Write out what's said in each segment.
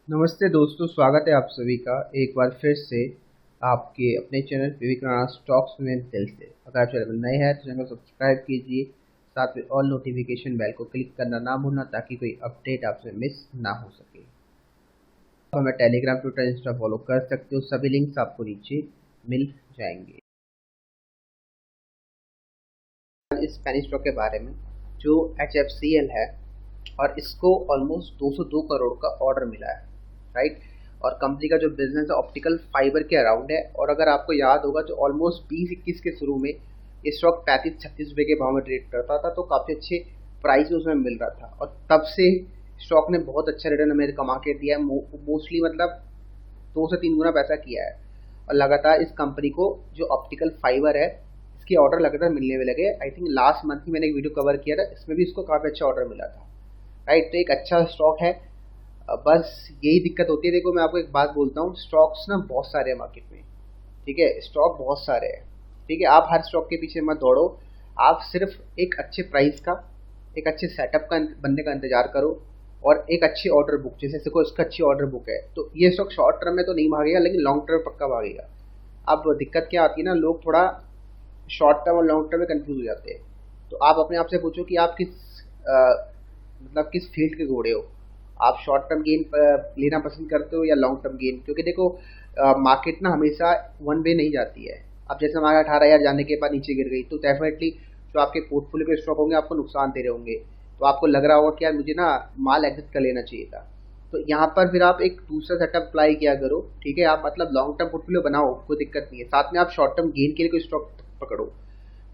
नमस्ते दोस्तों, स्वागत है आप सभी का एक बार फिर से आपके अपने चैनल विवेक राणा स्टॉक्स में दिल से। अगर आप चैनल में नए हैं तो चैनल को सब्सक्राइब कीजिए, साथ में ऑल नोटिफिकेशन बेल को क्लिक करना ना भूलना ताकि कोई अपडेट आपसे मिस ना हो सके। आप हमें टेलीग्राम, ट्विटर, इंस्टा फॉलो कर सकते हो, सभी लिंक्स आपको नीचे मिल जाएंगे। इस स्पेनिश स्टॉक के बारे में जो HFCL है और इसको ऑलमोस्ट 202 करोड़ का ऑर्डर मिला है, राइट। और कंपनी का जो बिजनेस है ऑप्टिकल फाइबर के अराउंड है। और अगर आपको याद होगा तो ऑलमोस्ट 20-21 के शुरू में ये स्टॉक 35-36 रुपये के भाव में ट्रेड करता था, तो काफ़ी अच्छे प्राइस उसमें मिल रहा था। और तब से स्टॉक ने बहुत अच्छा रिटर्न हमें कमा के दिया है, मोस्टली मतलब 2 से 3 गुना पैसा किया है। और लगातार इस कंपनी को जो ऑप्टिकल फाइबर है इसके ऑर्डर लगातार मिलने में लगे। आई थिंक लास्ट मंथ ही मैंने एक वीडियो कवर किया था, इसमें भी इसको काफ़ी अच्छा ऑर्डर मिला था, राइट। तो एक अच्छा स्टॉक है। बस यही दिक्कत होती है। देखो मैं आपको एक बात बोलता हूँ, स्टॉक्स ना बहुत सारे हैं मार्केट में, ठीक है। स्टॉक बहुत सारे हैं, ठीक है। आप हर स्टॉक के पीछे मत दौड़ो, आप सिर्फ एक अच्छे प्राइस का, एक अच्छे सेटअप का बनने का इंतजार करो और एक अच्छी ऑर्डर बुक, जैसे देखो इसका अच्छी ऑर्डर बुक है तो ये स्टॉक शॉर्ट टर्म में तो नहीं भागेगा लेकिन लॉन्ग टर्म पक्का भागेगा। अब दिक्कत क्या आती है ना, लोग थोड़ा शॉर्ट टर्म और लॉन्ग टर्म में कंफ्यूज हो जाते हैं। तो आप अपने आप से पूछो कि आप मतलब किस फील्ड के घोड़े हो। आप शॉर्ट टर्म गेन लेना पसंद करते हो या लॉन्ग टर्म गेन, क्योंकि देखो मार्केट ना हमेशा वन वे नहीं जाती है। अब जैसे हमारा 18,000 जाने के बाद नीचे गिर गई तो डेफिनेटली जो आपके पोर्टफोलियो के स्टॉक होंगे आपको नुकसान दे रहे होंगे, तो आपको लग रहा होगा कि यार मुझे ना माल एग्जिट कर लेना चाहिए था। तो यहाँ पर फिर आप एक दूसरा सेटअप अप्लाई किया करो, ठीक है। आप मतलब लॉन्ग टर्म पोर्टफोलियो बनाओ, कोई दिक्कत नहीं है, साथ में आप शॉर्ट टर्म गेन के लिए कोई स्टॉक पकड़ो,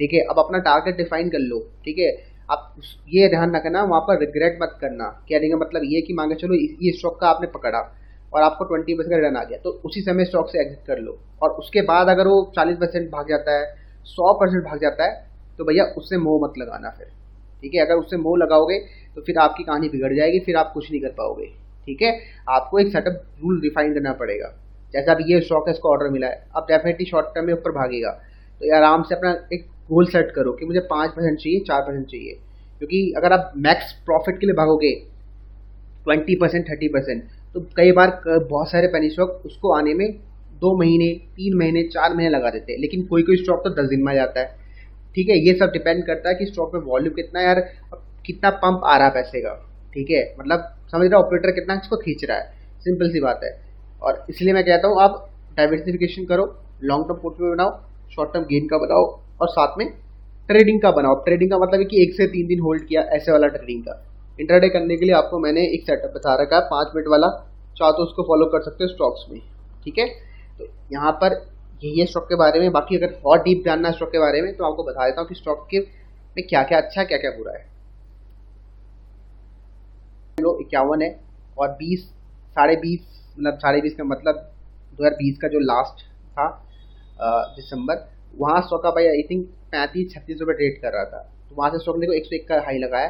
ठीक है। अब अपना टारगेट डिफाइन कर लो, ठीक है। आप ये ध्यान रखना वहाँ पर रिग्रेट मत करना। कहने का मतलब ये कि मान के चलो ये स्टॉक का आपने पकड़ा और आपको 20% का रिटर्न आ गया तो उसी समय स्टॉक से एग्जिट कर लो। और उसके बाद अगर वो 40% भाग जाता है, 100% भाग जाता है तो भैया उससे मोह मत लगाना फिर, ठीक है। अगर उससे मोह लगाओगे तो फिर आपकी कहानी बिगड़ जाएगी, फिर आप कुछ नहीं कर पाओगे, ठीक है। आपको एक सेटअप रूल डिफाइन करना पड़ेगा। जैसे अभी ये स्टॉक है, इसको ऑर्डर मिला है, अब डेफिनेटली शॉर्ट टर्म में ऊपर भागेगा तो ये आराम से अपना एक गोल सेट करो कि मुझे 5% चाहिए, 4% चाहिए। क्योंकि अगर आप मैक्स प्रॉफिट के लिए भागोगे 20%, 30%, तो कई बार बहुत सारे पेनी स्टॉक उसको आने में 2 महीने, 3 महीने, 4 महीने लगा देते हैं, लेकिन कोई कोई स्टॉक तो 10 दिन में आ जाता है, ठीक है। ये सब डिपेंड करता है कि स्टॉक में वॉल्यूम कितना है यार, कितना पंप आ रहा है पैसे का, ठीक है। मतलब समझ रहा ऑपरेटर कितना इसको खींच रहा है, सिंपल सी बात है। और इसलिए मैं कहता हूँ आप डाइवर्सिफिकेशन करो, लॉन्ग टर्म पोर्टफोलियो बनाओ, शॉर्ट टर्म गेन का बनाओ और साथ में ट्रेडिंग का बनाओ। ट्रेडिंग का मतलब है कि 1 से 3 दिन होल्ड किया, ऐसे वाला ट्रेडिंग का। इंटरडे करने के लिए आपको मैंने एक सेटअप बता रखा है 5 मिनट वाला, चाहो तो उसको फॉलो कर सकते हो स्टॉक्स में, ठीक है। तो यहाँ पर यही है स्टॉक के बारे में। बाकी अगर और डीप जानना है स्टॉक के बारे में तो आपको बता देता हूँ कि स्टॉक के में क्या क्या अच्छा है, क्या क्या बुरा है। 51 है और 20, 20.5, मतलब 20.5 का मतलब 2020 का जो लास्ट था दिसंबर, वहाँ स्टॉक का भाई आई थिंक 35-36 रुपये ट्रेड कर रहा था। तो वहाँ से स्टॉक ने को 101 का हाई लगाया,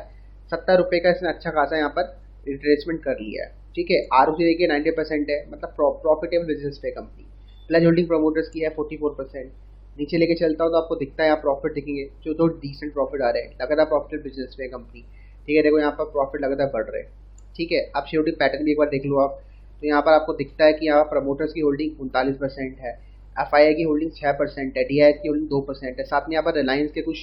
70 रुपये का इसने अच्छा खासा यहाँ पर रिट्रेसमेंट कर लिया है, ठीक है। ROC देखिए 90% है, मतलब प्रॉफिटेबल बिजनेस पे कंपनी। प्लस होल्डिंग प्रमोटर्स की है 44%। नीचे लेके चलता हूँ तो आपको दिखता है यहाँ प्रॉफिट दिखेंगे, जो तो डिसेंट प्रॉफिट आ रहे हैं, लगातार प्रॉफिटेबल बिजनेस पे कंपनी, ठीक है। देखो यहाँ पर प्रॉफिट लगातार बढ़ रहे हैं, ठीक है। आप शेयरहोल्डिंग पैटर्न भी एक बार देख लो आप, तो यहाँ पर आपको दिखता है कि यहाँ प्रमोटर्स की होल्डिंग 39% है, FII की होल्डिंग 6% है, DII की होल्डिंग 2% है। साथ में यहाँ पर रिलायंस के कुछ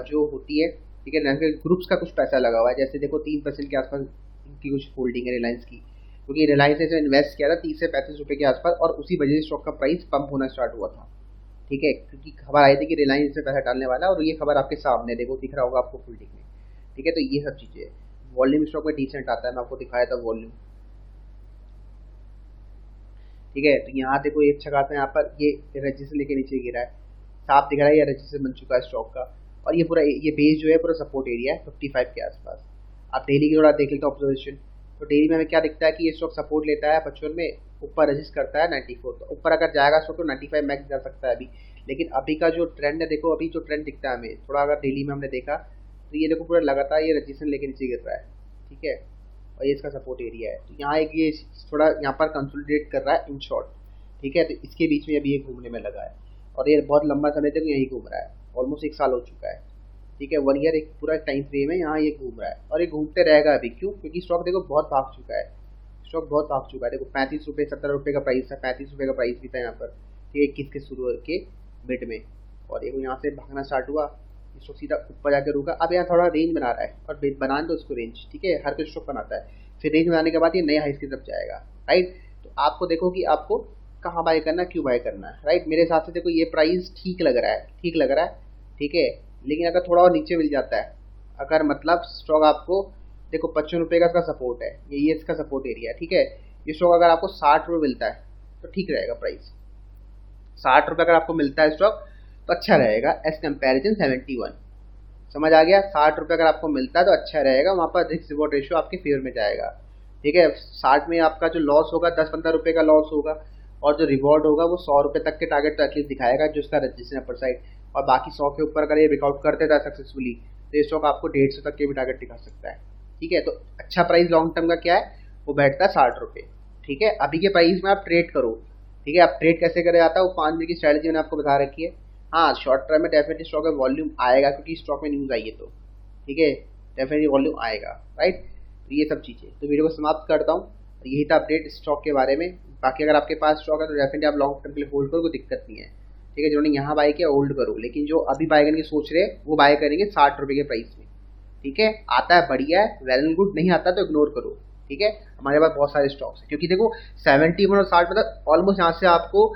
जो होती है, ठीक है, रिलायंस के ग्रुप्स का कुछ पैसा लगा हुआ है। जैसे देखो 3% के आसपास इनकी कुछ होल्डिंग है रिलायंस की, क्योंकि रिलायंस ने जो इन्वेस्ट किया था 30 से 35 रुपये के आसपास, और उसी वजह से स्टॉक का प्राइस पंप होना स्टार्ट हुआ था, ठीक है। क्योंकि खबर आई थी कि रिलायंस इसमें पैसा डालने वाला है, और ये खबर आपके सामने देखो दिख रहा होगा आपको होल्डिंग में, ठीक है। तो ये सब चीज़ें, वॉल्यूम स्टॉक में डिसेंट आता है, मैं आपको दिखाया था वॉल्यूम, ठीक है। तो यहाँ देखो ये अच्छा खासा यहाँ पर ये रजिस्टर लेके नीचे गिरा है, साफ दिख रहा है ये रजिस्टर बन चुका है स्टॉक का। और ये पूरा ये बेस जो है पूरा सपोर्ट एरिया है 55 के आसपास। आप डेली की थोड़ा देख लेते हो ऑब्जर्वेशन, तो डेली में हमें क्या दिखता है कि ये स्टॉक सपोर्ट लेता है 55 में, ऊपर रजिस्ट करता है 94, तो ऊपर अगर जाएगा स्टॉक तो 95 मैक्स जा सकता है अभी। लेकिन अभी का जो ट्रेंड है, देखो अभी जो ट्रेंड दिखता है हमें थोड़ा, अगर डेली में हमने देखा तो ये देखो पूरा लगातार ये रजिस्टर लेके नीचे गिर रहा है, ठीक है। और ये इसका सपोर्ट एरिया है, तो यहाँ एक ये थोड़ा यहाँ पर कंसोलिडेट कर रहा है इन शॉर्ट, ठीक है। तो इसके बीच में अभी ये घूमने में लगा है और ये बहुत लंबा समय तक यही घूम रहा है, ऑलमोस्ट 1 साल हो चुका है, ठीक है। 1 ईयर एक पूरा टाइम फ्रेम है, यहाँ ये घूम रहा है और ये घूमते रहेगा अभी। क्यों? क्योंकि स्टॉक देखो बहुत भाग चुका है, स्टॉक बहुत भाग चुका है। देखो 35 रुपये 70 रुपये का प्राइस था, 35 रुपये का प्राइस भी था यहाँ पर, ठीक है, 21 के शुरू के मिड में, और ये यहाँ से भागना स्टार्ट हुआ, स्टॉक सीधा ऊपर जाकर रुका। अब यहाँ थोड़ा रेंज बना रहा है, और बनाने दो उसको रेंज, ठीक है, हर कोई स्टॉक बनाता है। फिर रेंज बनाने के बाद ये नए हाइस की तरफ जाएगा, राइट। तो आपको देखो कि आपको कहाँ बाय करना है, क्यों बाय करना है, राइट। मेरे हिसाब से देखो ये प्राइस ठीक लग रहा है, ठीक लग रहा है, ठीक है। लेकिन अगर थोड़ा और नीचे मिल जाता है, अगर मतलब स्टॉक आपको देखो 55 रुपये का इसका सपोर्ट है, ये इसका सपोर्ट एरिया है, ठीक है। ये स्टॉक अगर आपको 60 रुपये मिलता है तो ठीक रहेगा प्राइस। 60 रुपये अगर आपको मिलता है स्टॉक तो अच्छा रहेगा एज कंपेरिजन 71। समझ आ गया? 60 रुपये अगर आपको मिलता है तो अच्छा रहेगा, वहाँ पर रिस्क रिवॉर्ड रेशियो आपके फेवर में जाएगा, ठीक है। 60 में आपका जो लॉस होगा 10-15 रुपये का लॉस होगा, और जो रिवॉर्ड होगा वो 100 रुपये तक के टारगेट तो एटलीस्ट दिखाएगा जो उसका रजिस्ट्रेशन अपर साइड, और बाकी 100 के ऊपर अगर ये ब्रेकआउट कर देता है सक्सेसफुली तो ये स्टॉक आपको 150 तक के भी टारगेट दिखा सकता है, ठीक है। तो अच्छा प्राइस लॉन्ग टर्म का क्या है, वो बैठता है 60 रुपये, ठीक है। अभी के प्राइस में आप ट्रेड करो, ठीक है। आप ट्रेड कैसे करे जाता है वो 5 मिनट की स्ट्रैटेजी मैंने आपको बता रखी है। हाँ, शॉर्ट टर्म में डेफिनेटली स्टॉक में वॉल्यूम आएगा, क्योंकि स्टॉक में न्यूज़ आई है, तो ठीक है, डेफिनेटली वॉल्यूम आएगा, राइट। तो ये सब चीज़ें, तो वीडियो को समाप्त करता हूँ। यही था अपडेट स्टॉक के बारे में। बाकी अगर आपके पास स्टॉक है तो डेफिनेटली आप लॉन्ग टर्म के लिए होल्ड करो, कोई दिक्कत नहीं है, ठीक है। जिन्होंने यहाँ बाय किया होल्ड करो, लेकिन जो अभी बाय करने की सोच रहे हैं वो बाय करेंगे 60 रुपये के प्राइस में, ठीक है। आता है बढ़िया है, वेल एंड गुड, नहीं आता तो इग्नोर करो, ठीक है। हमारे पास बहुत सारे स्टॉक्स हैं, क्योंकि देखो 71 और 60 मतलब ऑलमोस्ट यहाँ से आपको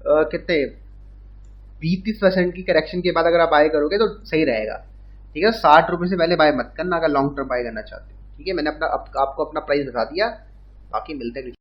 कितने 20-30% की करेक्शन के बाद अगर आप बाय करोगे तो सही रहेगा, ठीक है। 60 रुपये से पहले बाय मत करना अगर लॉन्ग टर्म बाय करना चाहते हो, ठीक है। मैंने आपको अपना प्राइस बता दिया, बाकी मिलते हैं।